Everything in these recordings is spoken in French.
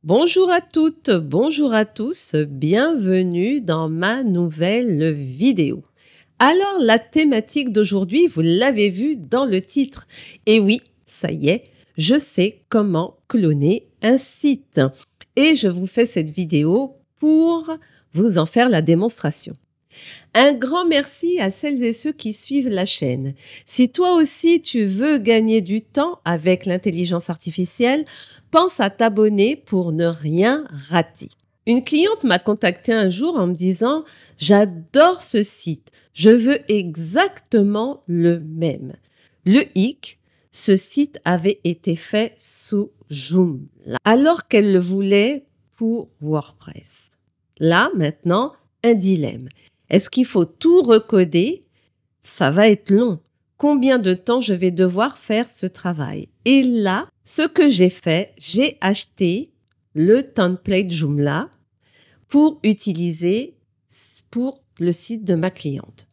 Bonjour à toutes, bonjour à tous, bienvenue dans ma nouvelle vidéo. Alors, la thématique d'aujourd'hui, vous l'avez vu dans le titre. Et oui, ça y est, je sais comment cloner un site. Et je vous fais cette vidéo pour vous en faire la démonstration. Un grand merci à celles et ceux qui suivent la chaîne. Si toi aussi tu veux gagner du temps avec l'intelligence artificielle, pense à t'abonner pour ne rien rater. Une cliente m'a contacté un jour en me disant « J'adore ce site, je veux exactement le même ». Le hic, ce site avait été fait sous Joomla, alors qu'elle le voulait pour WordPress. Là, maintenant, un dilemme. Est-ce qu'il faut tout recoder? Ça va être long. Combien de temps je vais devoir faire ce travail? Et là, ce que j'ai fait, j'ai acheté le template Joomla pour utiliser pour le site de ma cliente.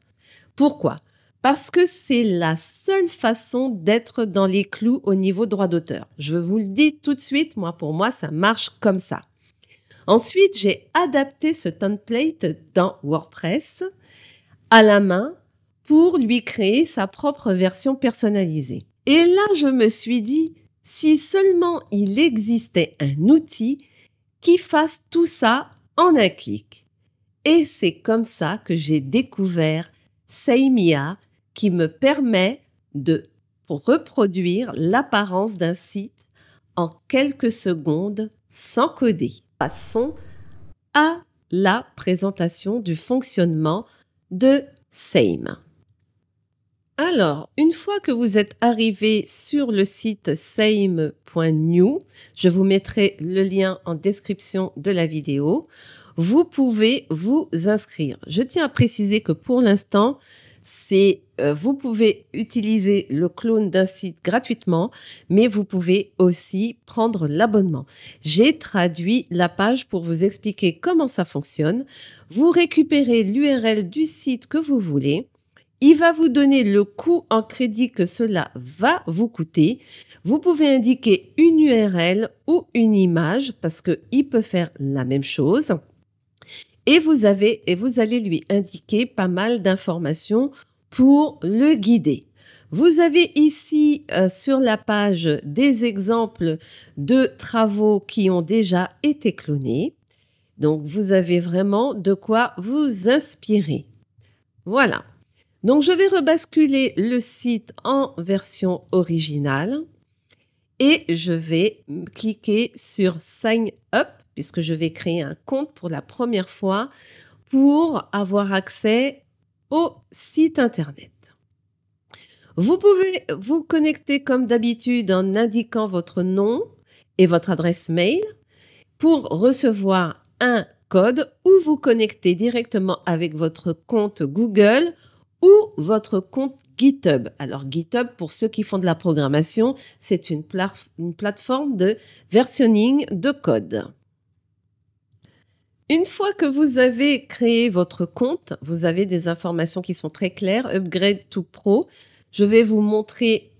Pourquoi? Parce que c'est la seule façon d'être dans les clous au niveau droit d'auteur. Je vous le dis tout de suite, pour moi, ça marche comme ça. Ensuite, j'ai adapté ce template dans WordPress à la main pour lui créer sa propre version personnalisée. Et là, je me suis dit, si seulement il existait un outil qui fasse tout ça en un clic. Et c'est comme ça que j'ai découvert Seimia qui me permet de reproduire l'apparence d'un site en quelques secondes sans coder. Passons à la présentation du fonctionnement de Seim. Alors, une fois que vous êtes arrivé sur le site seim.new, je vous mettrai le lien en description de la vidéo, vous pouvez vous inscrire. Je tiens à préciser que pour l'instant, vous pouvez utiliser le clone d'un site gratuitement, mais vous pouvez aussi prendre l'abonnement. J'ai traduit la page pour vous expliquer comment ça fonctionne. Vous récupérez l'URL du site que vous voulez. Il va vous donner le coût en crédit que cela va vous coûter. Vous pouvez indiquer une URL ou une image parce qu'il peut faire la même chose. Et vous allez lui indiquer pas mal d'informations pour le guider. Vous avez ici sur la page des exemples de travaux qui ont déjà été clonés. Donc, vous avez vraiment de quoi vous inspirer. Voilà. Donc, je vais rebasculer le site en version originale et je vais cliquer sur Sign Up puisque je vais créer un compte pour la première fois pour avoir accès au site Internet. Vous pouvez vous connecter comme d'habitude en indiquant votre nom et votre adresse mail pour recevoir un code ou vous connecter directement avec votre compte Google ou votre compte GitHub. Alors GitHub, pour ceux qui font de la programmation, c'est une plateforme de versionning de code. Une fois que vous avez créé votre compte, vous avez des informations qui sont très claires. Upgrade to Pro. Je vais vous montrer...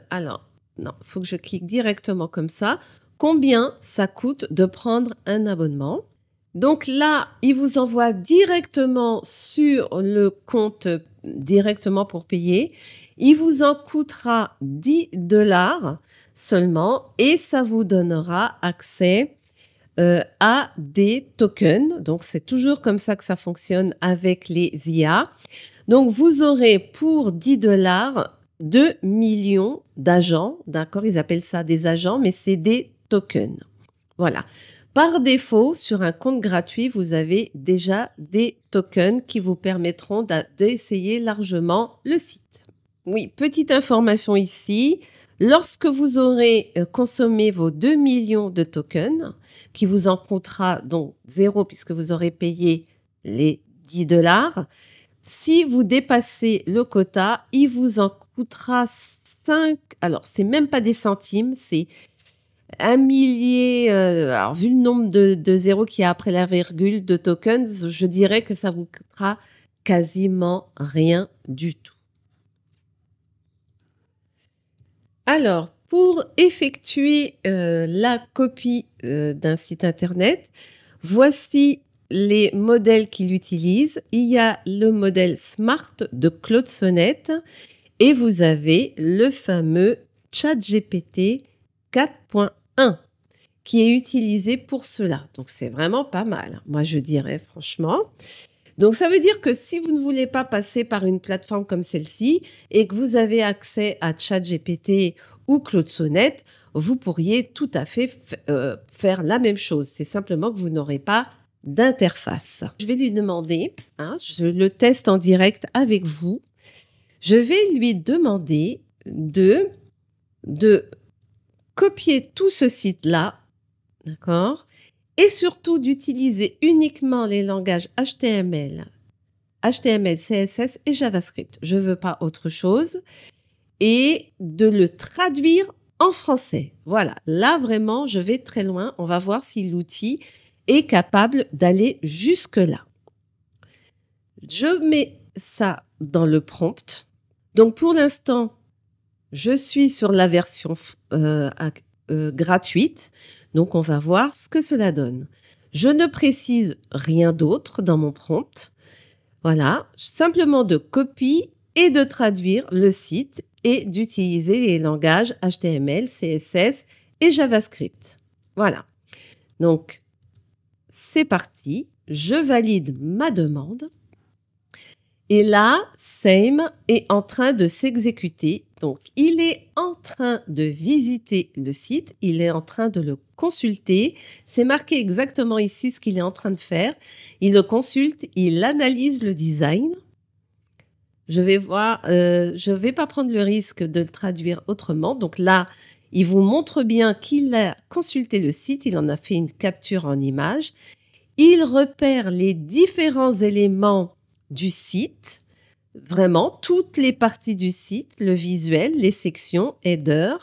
alors, non, il faut que je clique directement comme ça. Combien ça coûte de prendre un abonnement? Donc là, il vous envoie directement sur le compte directement pour payer. Il vous en coûtera 10 $ seulement et ça vous donnera accès à des tokens. Donc, c'est toujours comme ça que ça fonctionne avec les IA. Donc, vous aurez pour 10 $ 2 millions d'agents. D'accord, ils appellent ça des agents, mais c'est des tokens. Voilà. Par défaut, sur un compte gratuit, vous avez déjà des tokens qui vous permettront d'essayer largement le site. Oui, petite information ici. Lorsque vous aurez consommé vos 2 millions de tokens, qui vous en coûtera donc 0 puisque vous aurez payé les 10 $, si vous dépassez le quota, il vous en coûtera 5, alors c'est même pas des centimes, c'est un millier, alors vu le nombre de zéros qu'il y a après la virgule de tokens, je dirais que ça vous coûtera quasiment rien du tout. Alors, Pour effectuer la copie d'un site internet, voici les modèles qu'il utilise. Il y a le modèle Smart de Claude Sonnet et vous avez le fameux ChatGPT 4.1 qui est utilisé pour cela. Donc, c'est vraiment pas mal, moi je dirais franchement. Donc, ça veut dire que si vous ne voulez pas passer par une plateforme comme celle-ci et que vous avez accès à ChatGPT ou Claude Sonnet, vous pourriez tout à fait faire la même chose. C'est simplement que vous n'aurez pas d'interface. Je vais lui demander, je le teste en direct avec vous, je vais lui demander de copier tout ce site-là, d'accord ? Et surtout d'utiliser uniquement les langages HTML, CSS et JavaScript. Je ne veux pas autre chose. Et de le traduire en français. Voilà, là vraiment, je vais très loin. On va voir si l'outil est capable d'aller jusque-là. Je mets ça dans le prompt. Donc pour l'instant, je suis sur la version gratuite. Donc on va voir ce que cela donne. Je ne précise rien d'autre dans mon prompt. Voilà, simplement de copier et de traduire le site et d'utiliser les langages HTML, CSS et JavaScript. Voilà. Donc, c'est parti. Je valide ma demande. Et là, Same est en train de s'exécuter. Donc, il est en train de visiter le site. Il est en train de le consulter. C'est marqué exactement ici ce qu'il est en train de faire. Il le consulte, il analyse le design. Je vais voir, je ne vais pas prendre le risque de le traduire autrement. Donc là, il vous montre bien qu'il a consulté le site, il en a fait une capture en image. Il repère les différents éléments du site, vraiment toutes les parties du site, le visuel, les sections, header,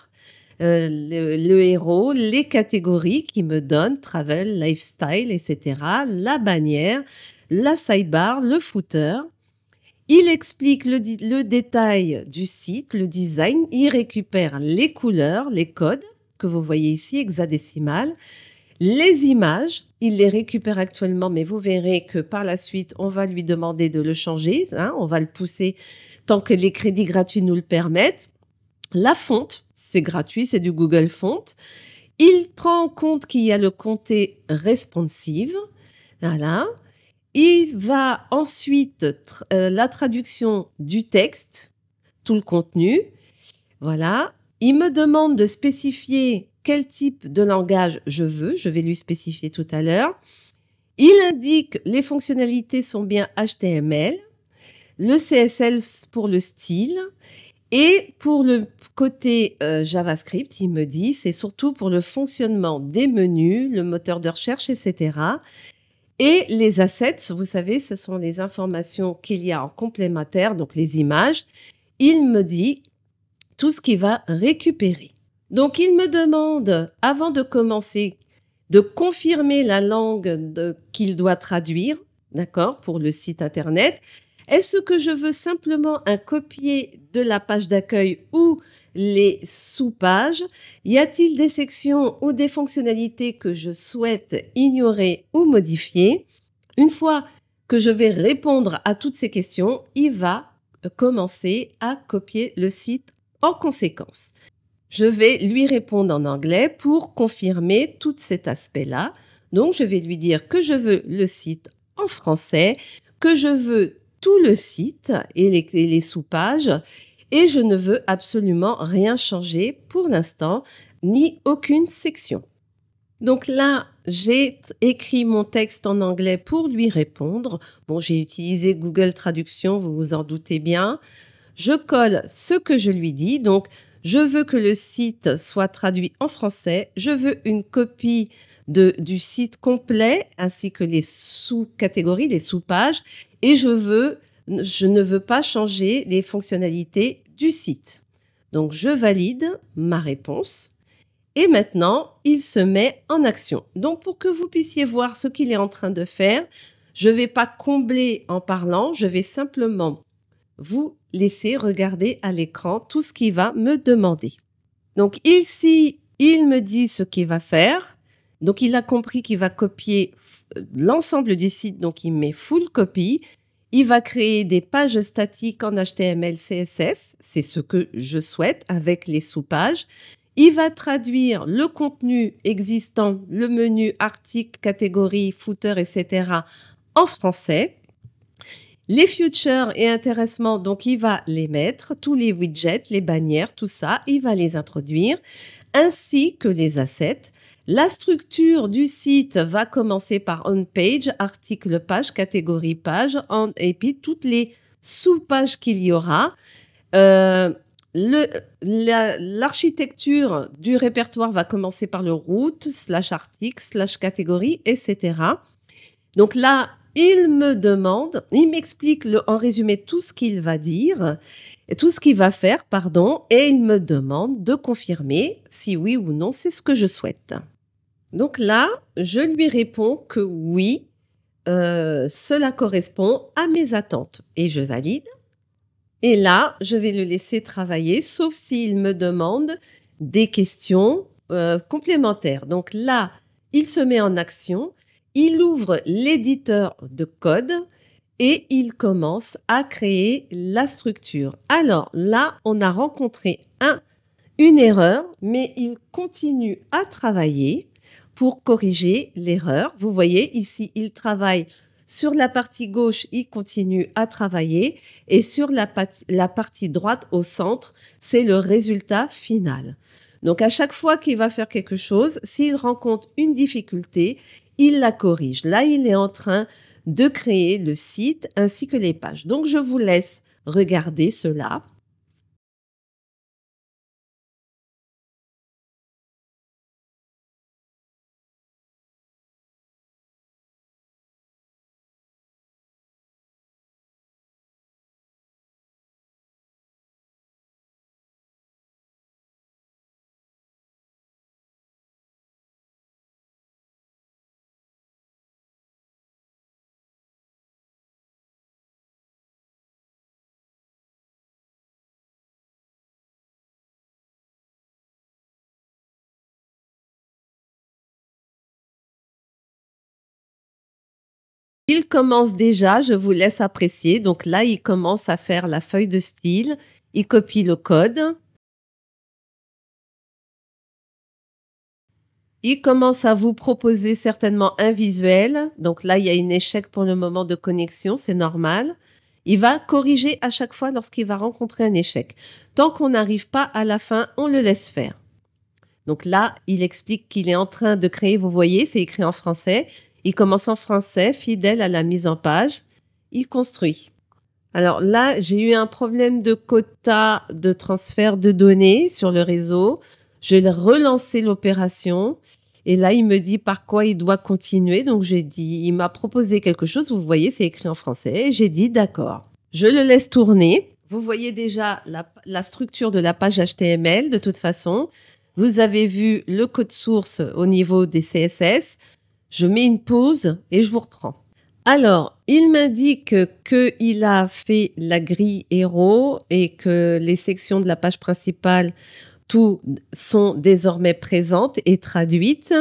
le héros, les catégories qui me donnent, travel, lifestyle, etc., la bannière, la sidebar, le footer. Il explique le détail du site, le design. Il récupère les couleurs, les codes que vous voyez ici, hexadécimales. Les images, il les récupère actuellement, mais vous verrez que par la suite, on va lui demander de le changer. On va le pousser tant que les crédits gratuits nous le permettent. La fonte, c'est gratuit, c'est du Google Font. Il prend en compte qu'il y a le comté responsive. Voilà. Il va ensuite la traduction du texte, tout le contenu. Voilà. Il me demande de spécifier quel type de langage je veux. Je vais lui spécifier tout à l'heure. Il indique les fonctionnalités sont bien HTML, le CSS pour le style et pour le côté JavaScript, il me dit c'est surtout pour le fonctionnement des menus, le moteur de recherche, etc. Et les assets, vous savez, ce sont les informations qu'il y a en complémentaire, donc les images. Il me dit tout ce qu'il va récupérer. Donc, il me demande, avant de commencer, de confirmer la langue qu'il doit traduire, d'accord, pour le site Internet. Est-ce que je veux simplement un copier de la page d'accueil ou les sous-pages? Y a-t-il des sections ou des fonctionnalités que je souhaite ignorer ou modifier? Une fois que je vais répondre à toutes ces questions, il va commencer à copier le site en conséquence. Je vais lui répondre en anglais pour confirmer tout cet aspect-là. Donc, je vais lui dire que je veux le site en français, que je veux tout le site et les sous-pages et je ne veux absolument rien changer pour l'instant, ni aucune section. Donc là, j'ai écrit mon texte en anglais pour lui répondre. Bon, j'ai utilisé Google Traduction, vous vous en doutez bien. Je colle ce que je lui dis. Donc, je veux que le site soit traduit en français. Je veux une copie du site complet ainsi que les sous-catégories, les sous-pages. Et je ne veux pas changer les fonctionnalités du site. Donc, je valide ma réponse. Et maintenant, il se met en action. Donc, pour que vous puissiez voir ce qu'il est en train de faire, je ne vais pas combler en parlant, je vais simplement vous laisser regarder à l'écran tout ce qu'il va me demander. Donc ici, il me dit ce qu'il va faire. Donc il a compris qu'il va copier l'ensemble du site, donc il met full copy. Il va créer des pages statiques en HTML, CSS, c'est ce que je souhaite avec les sous-pages. Il va traduire le contenu existant, le menu, article, catégorie, footer, etc. en français. Les futures et intéressements, donc il va les mettre, tous les widgets, les bannières, tout ça, il va les introduire, ainsi que les assets. La structure du site va commencer par on-page, article page, catégorie page, et puis toutes les sous-pages qu'il y aura. L'architecture du répertoire va commencer par le root, /article, /catégorie, etc. Donc là, il m'explique en résumé tout ce qu'il va dire, tout ce qu'il va faire, pardon, et il me demande de confirmer si oui ou non c'est ce que je souhaite. Donc là, je lui réponds que oui, cela correspond à mes attentes et je valide. Et là, je vais le laisser travailler, sauf s'il me demande des questions complémentaires. Donc là, il se met en action, il ouvre l'éditeur de code et il commence à créer la structure. Alors là, on a rencontré une erreur, mais il continue à travailler pour corriger l'erreur. Vous voyez, ici, il travaille sur la partie gauche, il continue à travailler et sur la partie droite au centre, c'est le résultat final. Donc, à chaque fois qu'il va faire quelque chose, s'il rencontre une difficulté, il la corrige. Là, il est en train de créer le site ainsi que les pages. Donc, je vous laisse regarder cela. Il commence déjà, je vous laisse apprécier. Donc là, il commence à faire la feuille de style. Il copie le code. Il commence à vous proposer certainement un visuel. Donc là, il y a un échec pour le moment de connexion, c'est normal. Il va corriger à chaque fois lorsqu'il va rencontrer un échec. Tant qu'on n'arrive pas à la fin, on le laisse faire. Donc là, il explique qu'il est en train de créer, vous voyez, c'est écrit en français. Il commence en français, fidèle à la mise en page. Il construit. Alors là, j'ai eu un problème de quota de transfert de données sur le réseau. Je vais relancer l'opération. Et là, il me dit par quoi il doit continuer. Donc, j'ai dit, il m'a proposé quelque chose. Vous voyez, c'est écrit en français. J'ai dit d'accord. Je le laisse tourner. Vous voyez déjà la structure de la page HTML de toute façon. Vous avez vu le code source au niveau des CSS. Je mets une pause et je vous reprends. Alors, il m'indique qu'il a fait la grille héros et que les sections de la page principale, tout sont désormais présentes et traduites.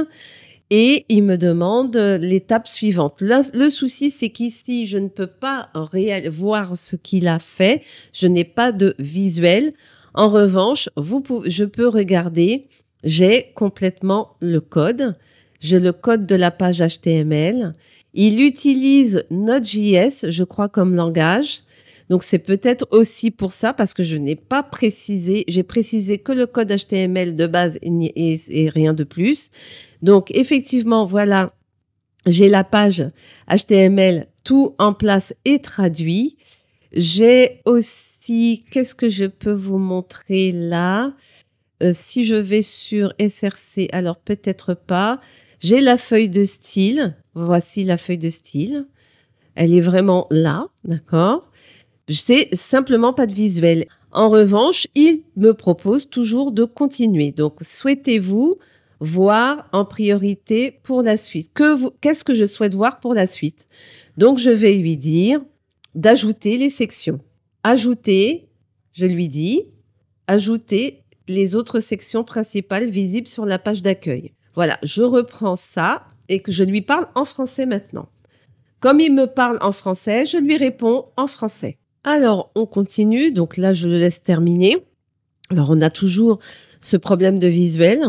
Et il me demande l'étape suivante. Le souci, c'est qu'ici, je ne peux pas voir ce qu'il a fait. Je n'ai pas de visuel. En revanche, je peux regarder. J'ai complètement le code. J'ai le code de la page HTML. Il utilise Node.js, je crois, comme langage. Donc, c'est peut-être aussi pour ça, parce que je n'ai pas précisé. J'ai précisé que le code HTML de base et rien de plus. Donc, effectivement, voilà, j'ai la page HTML tout en place et traduit. J'ai aussi, qu'est-ce que je peux vous montrer là? Si je vais sur SRC, alors peut-être pas. J'ai la feuille de style. Voici la feuille de style. Elle est vraiment là, d'accord? C'est simplement pas de visuel. En revanche, il me propose toujours de continuer. Donc, souhaitez-vous voir en priorité pour la suite? Qu'est-ce que je souhaite voir pour la suite? Donc, je vais lui dire d'ajouter les sections. Ajouter, je lui dis, ajouter les autres sections principales visibles sur la page d'accueil. Voilà, je reprends ça et que je lui parle en français maintenant. Comme il me parle en français, je lui réponds en français. Alors, on continue. Donc là, je le laisse terminer. Alors, on a toujours ce problème de visuel.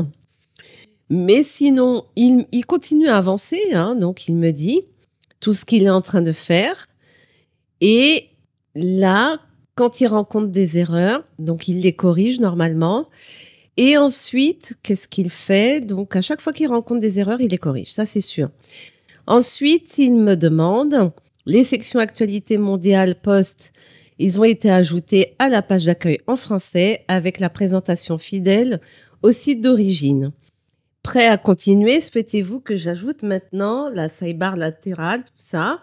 Mais sinon, il continue à avancer. Hein, donc, il me dit tout ce qu'il est en train de faire. Et là, quand il rencontre des erreurs, donc il les corrige normalement. Et ensuite, qu'est-ce qu'il fait? Donc, à chaque fois qu'il rencontre des erreurs, il les corrige. Ça, c'est sûr. Ensuite, il me demande, les sections actualités mondiales post, ils ont été ajoutés à la page d'accueil en français avec la présentation fidèle au site d'origine. Prêt à continuer, souhaitez-vous que j'ajoute maintenant la sidebar latérale, tout ça,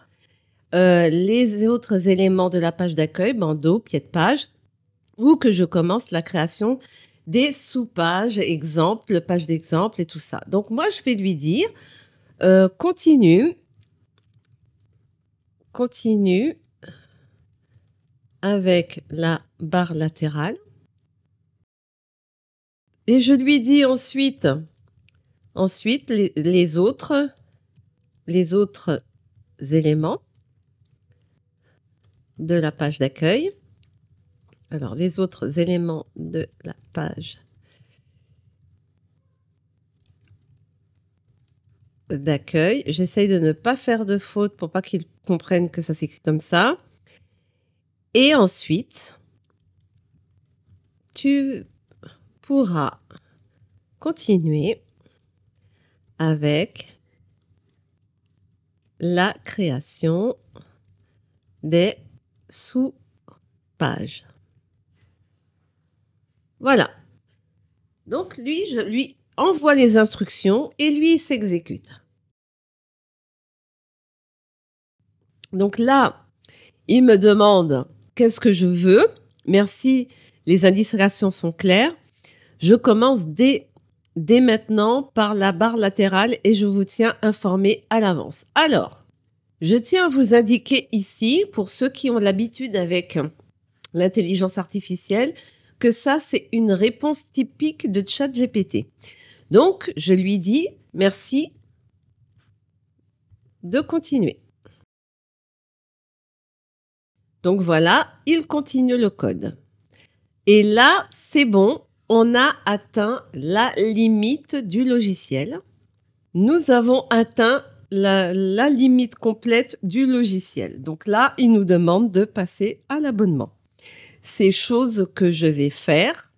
les autres éléments de la page d'accueil, bandeau, pied de page, ou que je commence la création des sous-pages, exemples, pages d'exemple et tout ça. Donc moi, je vais lui dire, continue avec la barre latérale. Et je lui dis ensuite les autres éléments de la page d'accueil. Alors, les autres éléments de la page d'accueil. J'essaye de ne pas faire de faute pour pas qu'ils comprennent que ça s'écrit comme ça. Et ensuite, tu pourras continuer avec la création des sous-pages. Voilà. Donc, lui, je lui envoie les instructions et lui, il s'exécute. Donc là, il me demande qu'est-ce que je veux. Merci, les indications sont claires. Je commence dès maintenant par la barre latérale et je vous tiens informé à l'avance. Alors, je tiens à vous indiquer ici, pour ceux qui ont l'habitude avec l'intelligence artificielle, que ça, c'est une réponse typique de ChatGPT. Donc, je lui dis merci de continuer. Donc voilà, il continue le code. Et là, c'est bon, on a atteint la limite du logiciel. Nous avons atteint la limite complète du logiciel. Donc là, il nous demande de passer à l'abonnement. C'est chose que je vais faire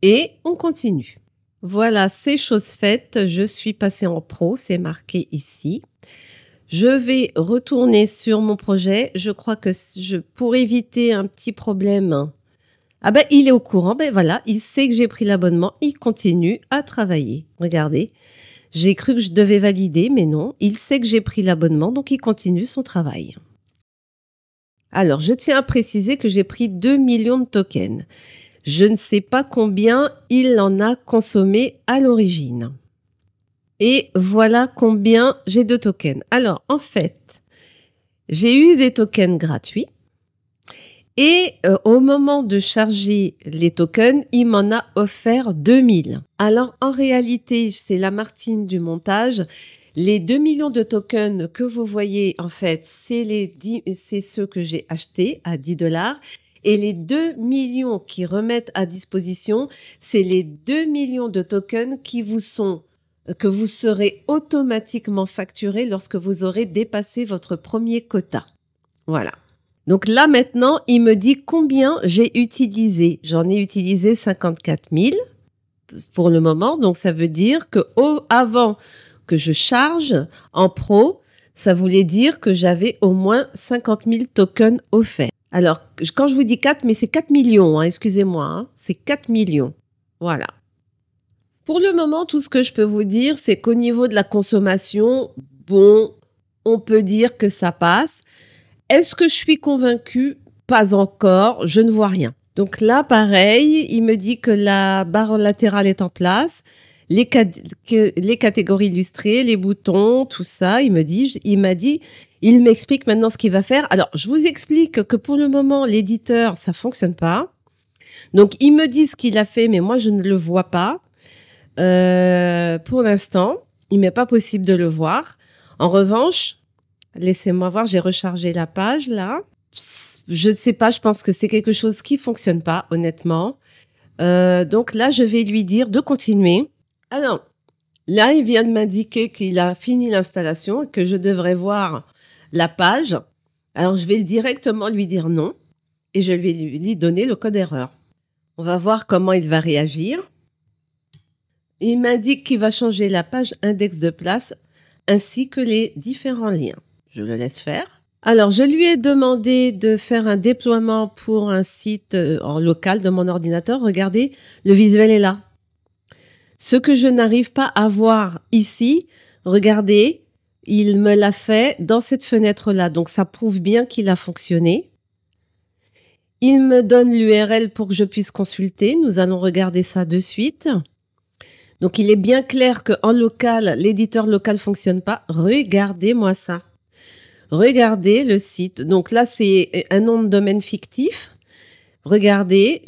et on continue. Voilà, c'est chose faite. Je suis passée en pro, c'est marqué ici. Je vais retourner sur mon projet. Je crois que pour éviter un petit problème, ah ben il est au courant. Ben voilà, il sait que j'ai pris l'abonnement. Il continue à travailler. Regardez, j'ai cru que je devais valider, mais non. Il sait que j'ai pris l'abonnement, donc il continue son travail. Alors, je tiens à préciser que j'ai pris 2 millions de tokens. Je ne sais pas combien il en a consommé à l'origine. Et voilà combien j'ai de tokens. Alors, en fait, j'ai eu des tokens gratuits. Et au moment de charger les tokens, il m'en a offert 2000. Alors, en réalité, c'est la Martine du montage. Les 2 millions de tokens que vous voyez, en fait, c'est ceux que j'ai achetés à 10 $. Et les 2 millions qui remettent à disposition, c'est les 2 millions de tokens que vous serez automatiquement facturés lorsque vous aurez dépassé votre premier quota. Voilà. Donc là, maintenant, il me dit combien j'ai utilisé. J'en ai utilisé 54 000 pour le moment. Donc, ça veut dire que avant que je charge en pro, ça voulait dire que j'avais au moins 50 000 tokens offerts. Alors, quand je vous dis 4, mais c'est 4 millions, hein, excusez-moi, hein, c'est 4 millions. Voilà. Pour le moment, tout ce que je peux vous dire, c'est qu'au niveau de la consommation, bon, on peut dire que ça passe. Est-ce que je suis convaincue? Pas encore, je ne vois rien. Donc là, pareil, il me dit que la barre latérale est en place, les catégories illustrées, les boutons, tout ça, il m'explique maintenant ce qu'il va faire. Alors, je vous explique que pour le moment, l'éditeur, ça fonctionne pas. Donc, il me dit ce qu'il a fait, mais moi, je ne le vois pas. Pour l'instant, il m'est pas possible de le voir. En revanche, laissez-moi voir, j'ai rechargé la page là. Je ne sais pas, je pense que c'est quelque chose qui fonctionne pas, honnêtement. Donc là, je vais lui dire de continuer. Alors, là, il vient de m'indiquer qu'il a fini l'installation et que je devrais voir la page. Alors, je vais directement lui dire non et je vais lui donner le code erreur. On va voir comment il va réagir. Il m'indique qu'il va changer la page index de place ainsi que les différents liens. Je le laisse faire. Alors, je lui ai demandé de faire un déploiement pour un site en local de mon ordinateur. Regardez, le visuel est là. Ce que je n'arrive pas à voir ici, regardez, il me l'a fait dans cette fenêtre-là. Donc, ça prouve bien qu'il a fonctionné. Il me donne l'URL pour que je puisse consulter. Nous allons regarder ça de suite. Donc, il est bien clair qu'en local, l'éditeur local ne fonctionne pas. Regardez-moi ça. Regardez le site. Donc là, c'est un nom de domaine fictif. Regardez,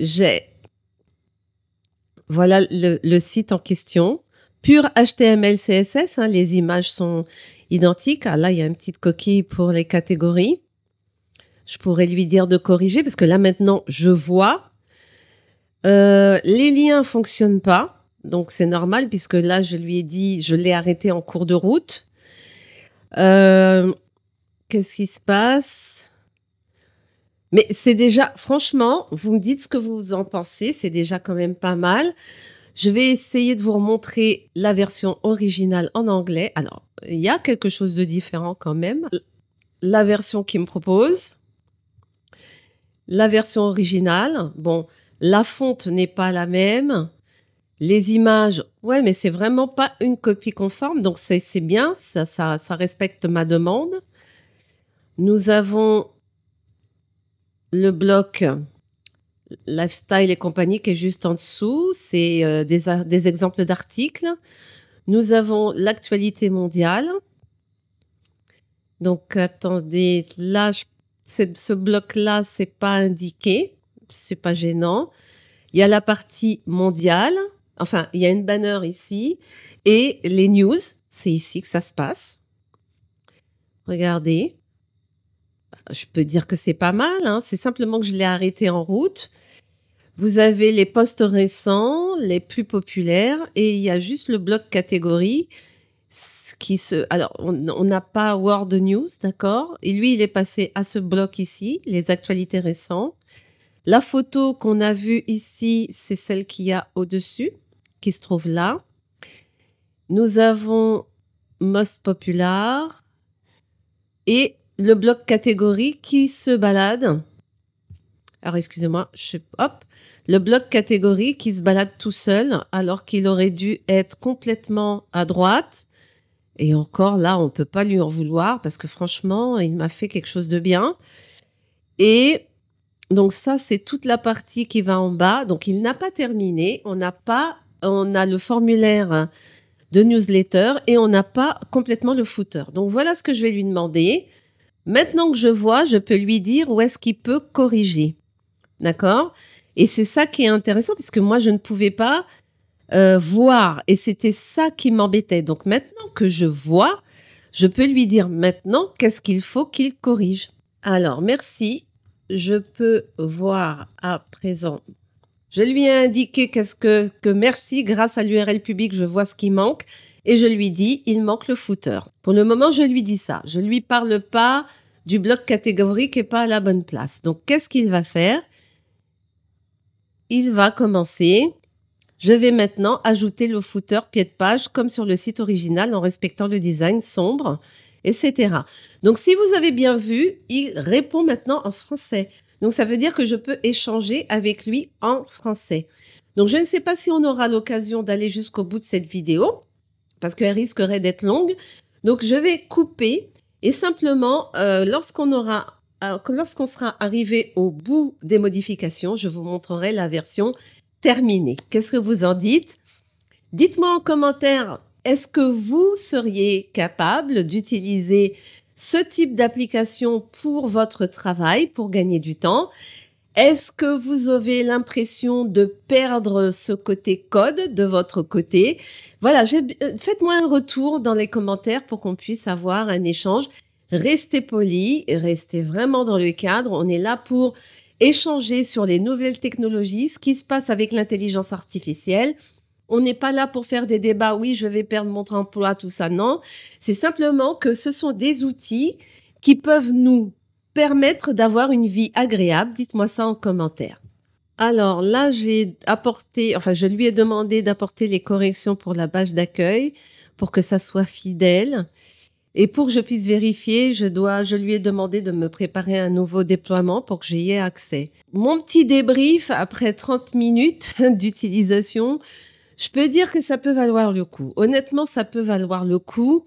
voilà le site en question. Pur HTML, CSS, hein, les images sont identiques. Ah, là, il y a une petite coquille pour les catégories. Je pourrais lui dire de corriger parce que là, maintenant, je vois. Les liens ne fonctionnent pas. Donc, c'est normal puisque là, je lui ai dit, je l'ai arrêté en cours de route. Qu'est-ce qui se passe? Mais c'est déjà, franchement, vous me dites ce que vous en pensez, c'est déjà quand même pas mal. Je vais essayer de vous remontrer la version originale en anglais. Alors, il y a quelque chose de différent quand même. La version qu'il me propose, la version originale, bon, la fonte n'est pas la même. Les images, ouais, mais c'est vraiment pas une copie conforme, donc c'est bien, ça respecte ma demande. Nous avons le bloc Lifestyle et compagnie qui est juste en dessous, c'est des exemples d'articles. Nous avons l'actualité mondiale. Donc, attendez, là, ce bloc-là, c'est pas indiqué, c'est pas gênant. Il y a la partie mondiale. Enfin, il y a une banner ici et les news, c'est ici que ça se passe. Regardez. Je peux dire que c'est pas mal, hein. C'est simplement que je l'ai arrêté en route. Vous avez les posts récents, les plus populaires et il y a juste le bloc catégorie alors, on n'a pas World News, d'accord? Et lui, il est passé à ce bloc ici, les actualités récentes. La photo qu'on a vue ici, c'est celle qu'il y a au-dessus, qui se trouve là. Nous avons Most Popular et le bloc catégorie qui se balade. Alors, excusez-moi, hop. Le bloc catégorie qui se balade tout seul alors qu'il aurait dû être complètement à droite. Et encore là, on ne peut pas lui en vouloir parce que franchement, il m'a fait quelque chose de bien. Et donc ça, c'est toute la partie qui va en bas. Donc, il n'a pas terminé. On a le formulaire de newsletter et on n'a pas complètement le footer. Donc, voilà ce que je vais lui demander. Maintenant que je vois, je peux lui dire où est-ce qu'il peut corriger. D'accord? Et c'est ça qui est intéressant puisque moi, je ne pouvais pas voir. Et c'était ça qui m'embêtait. Donc, maintenant que je vois, je peux lui dire maintenant qu'est-ce qu'il faut qu'il corrige. Alors, merci. Je peux voir à présent. Je lui ai indiqué que merci, grâce à l'URL publique, je vois ce qui manque. Et je lui dis, il manque le footer. Pour le moment, je lui dis ça. Je ne lui parle pas du bloc catégorie qui n'est pas à la bonne place. Donc, qu'est-ce qu'il va faire? Il va commencer. Je vais maintenant ajouter le footer pied de page comme sur le site original en respectant le design sombre, etc. Donc, si vous avez bien vu, il répond maintenant en français. Donc, ça veut dire que je peux échanger avec lui en français. Donc, je ne sais pas si on aura l'occasion d'aller jusqu'au bout de cette vidéo parce qu'elle risquerait d'être longue. Donc, je vais couper et simplement, lorsqu'on sera arrivé au bout des modifications, je vous montrerai la version terminée. Qu'est-ce que vous en dites? Dites-moi en commentaire, est-ce que vous seriez capable d'utiliser ce type d'application pour votre travail, pour gagner du temps? Est-ce que vous avez l'impression de perdre ce côté code de votre côté? Voilà, faites-moi un retour dans les commentaires pour qu'on puisse avoir un échange. Restez polis, restez vraiment dans le cadre. On est là pour échanger sur les nouvelles technologies, ce qui se passe avec l'intelligence artificielle. On n'est pas là pour faire des débats, oui, je vais perdre mon emploi, tout ça, non. C'est simplement que ce sont des outils qui peuvent nous permettre d'avoir une vie agréable. Dites-moi ça en commentaire. Alors là, je lui ai demandé d'apporter les corrections pour la page d'accueil pour que ça soit fidèle. Et pour que je puisse vérifier, je lui ai demandé de me préparer un nouveau déploiement pour que j'y ai accès. Mon petit débrief après 30 minutes d'utilisation, je peux dire que ça peut valoir le coup. Honnêtement, ça peut valoir le coup.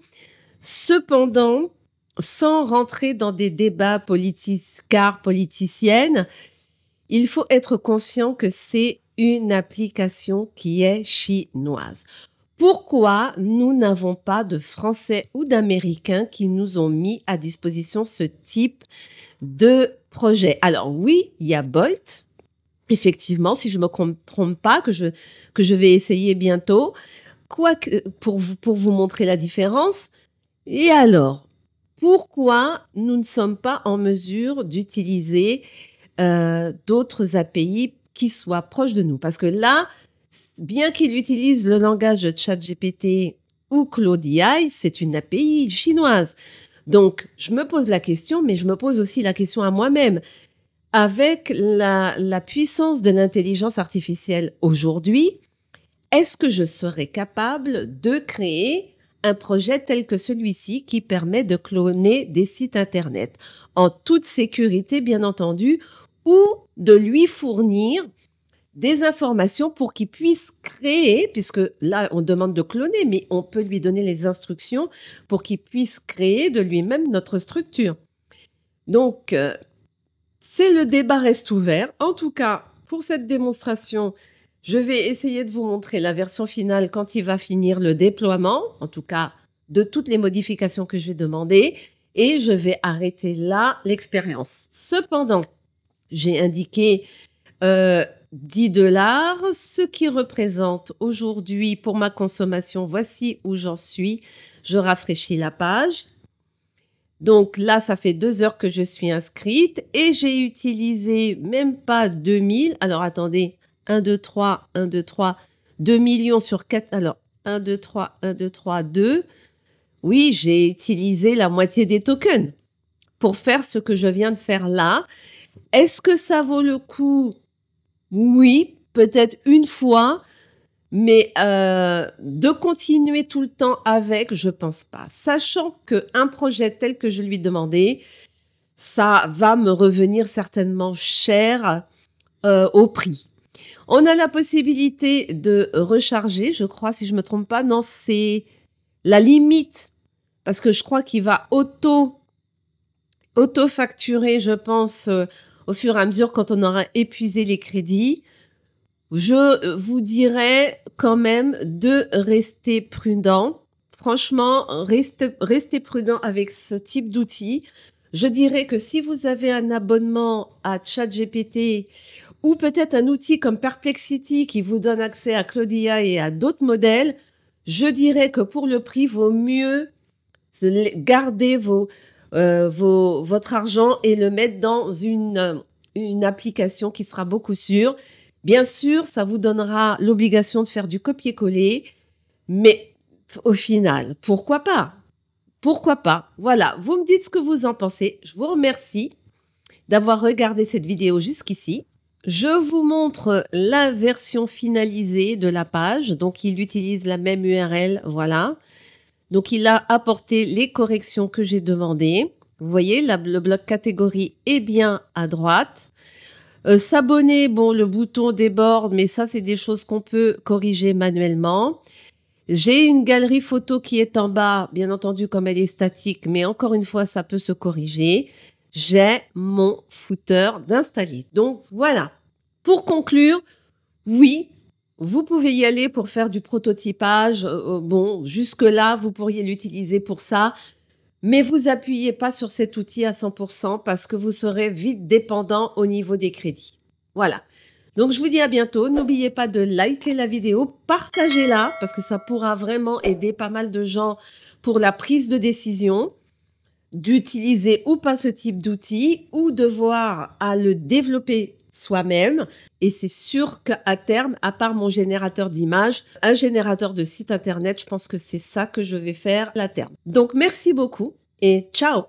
Cependant, sans rentrer dans des débats politiciennes, il faut être conscient que c'est une application qui est chinoise. Pourquoi nous n'avons pas de Français ou d'Américains qui nous ont mis à disposition ce type de projet? Alors oui, il y a Bolt. Effectivement, si je ne me trompe pas, que je vais essayer bientôt, quoique, pour vous montrer la différence. Et alors, pourquoi nous ne sommes pas en mesure d'utiliser d'autres API qui soient proches de nous? Parce que là, bien qu'il utilise le langage de ChatGPT ou Claude AI, c'est une API chinoise. Donc, je me pose la question, mais je me pose aussi la question à moi-même. Avec la puissance de l'intelligence artificielle aujourd'hui, est-ce que je serais capable de créer un projet tel que celui-ci qui permet de cloner des sites Internet en toute sécurité, bien entendu, ou de lui fournir des informations pour qu'il puisse créer, puisque là, on demande de cloner, mais on peut lui donner les instructions pour qu'il puisse créer de lui-même notre structure. Donc, le débat reste ouvert. En tout cas, pour cette démonstration, je vais essayer de vous montrer la version finale quand il va finir le déploiement, en tout cas de toutes les modifications que j'ai demandées, et je vais arrêter là l'expérience. Cependant, j'ai indiqué 10 $, ce qui représente aujourd'hui pour ma consommation, voici où j'en suis. Je rafraîchis la page. Donc là, ça fait 2 heures que je suis inscrite et j'ai utilisé même pas 2000. Alors attendez, 1, 2, 3, 1, 2, 3, 2 millions sur 4. Alors 1, 2, 3, 1, 2, 3, 2. Oui, j'ai utilisé la moitié des tokens pour faire ce que je viens de faire là. Est-ce que ça vaut le coup? Oui, peut-être une fois. Mais de continuer tout le temps avec, je pense pas. Sachant qu'un projet tel que je lui demandais, ça va me revenir certainement cher au prix. On a la possibilité de recharger, je crois, si je ne me trompe pas. Non, c'est la limite, parce que je crois qu'il va auto-facturer, je pense, au fur et à mesure quand on aura épuisé les crédits. Je vous dirais quand même de rester prudent. Franchement, restez prudent avec ce type d'outil. Je dirais que si vous avez un abonnement à ChatGPT ou peut-être un outil comme Perplexity qui vous donne accès à Claudia et à d'autres modèles, je dirais que pour le prix, vaut mieux garder votre argent et le mettre dans une application qui sera beaucoup sûre. Bien sûr, ça vous donnera l'obligation de faire du copier-coller, mais au final, pourquoi pas? Pourquoi pas? Voilà, vous me dites ce que vous en pensez. Je vous remercie d'avoir regardé cette vidéo jusqu'ici. Je vous montre la version finalisée de la page. Donc, il utilise la même URL, voilà. Donc, il a apporté les corrections que j'ai demandées. Vous voyez, le bloc catégorie est bien à droite. S'abonner, bon, le bouton déborde, mais ça, c'est des choses qu'on peut corriger manuellement. J'ai une galerie photo qui est en bas, bien entendu, comme elle est statique, mais encore une fois, ça peut se corriger. J'ai mon footer d'installer. Donc, voilà. Pour conclure, oui, vous pouvez y aller pour faire du prototypage. Bon, jusque-là, vous pourriez l'utiliser pour ça. Mais vous appuyez pas sur cet outil à 100% parce que vous serez vite dépendant au niveau des crédits. Voilà. Donc, je vous dis à bientôt. N'oubliez pas de liker la vidéo, partagez-la parce que ça pourra vraiment aider pas mal de gens pour la prise de décision, d'utiliser ou pas ce type d'outil ou de voir à le développer soi-même. Et c'est sûr qu'à terme, à part mon générateur d'images, un générateur de site internet, je pense que c'est ça que je vais faire à terme. Donc, merci beaucoup et ciao!